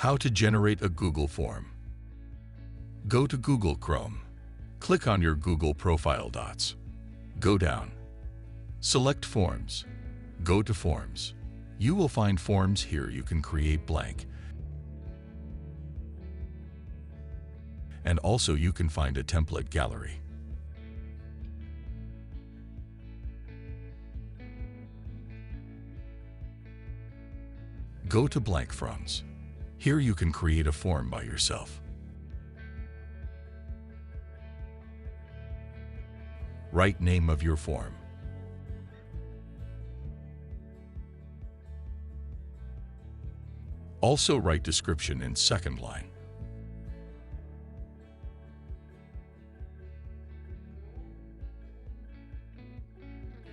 How to generate a Google form. Go to Google Chrome. Click on your Google profile dots. Go down. Select Forms. Go to Forms. You will find forms here you can create blank. And also you can find a template gallery. Go to Blank Forms. Here you can create a form by yourself. Write name of your form. Also write description in second line.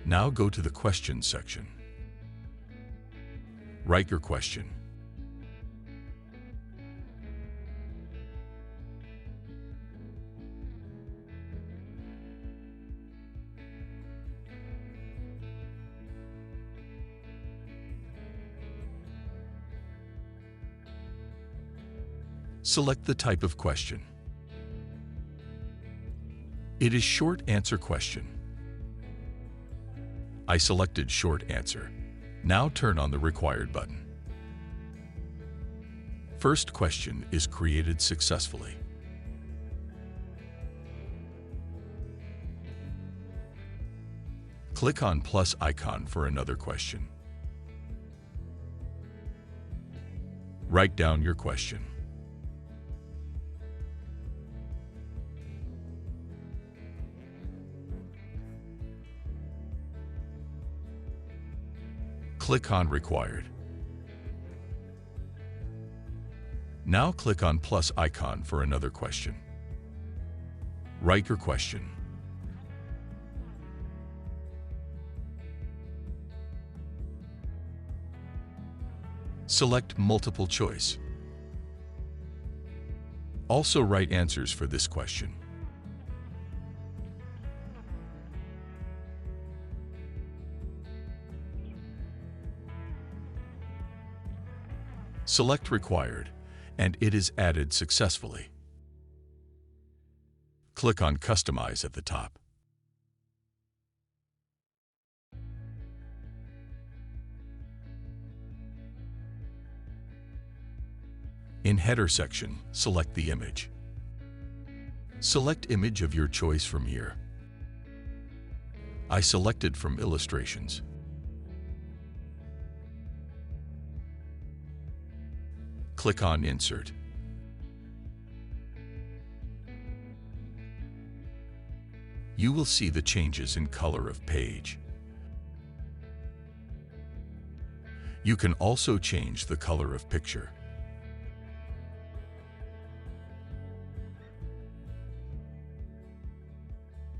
Now go to the question section. Write your question. Select the type of question. It is short answer question. I selected short answer. Now turn on the required button. First question is created successfully. Click on plus icon for another question. Write down your question. Click on Required. Now click on plus icon for another question. Write your question. Select multiple choice. Also write answers for this question. Select Required, and it is added successfully. Click on Customize at the top. In Header section, select the image. Select image of your choice from here. I selected from Illustrations. Click on Insert. You will see the changes in color of page. You can also change the color of picture.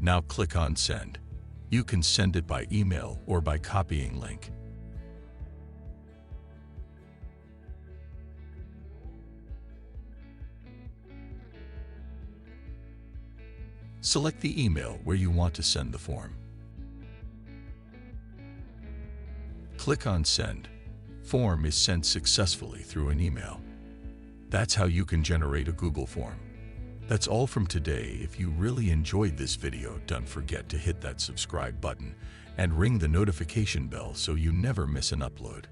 Now click on Send. You can send it by email or by copying link. Select the email where you want to send the form. Click on Send. Form is sent successfully through an email. That's how you can generate a Google form. That's all from today. If you really enjoyed this video, don't forget to hit that subscribe button and ring the notification bell so you never miss an upload.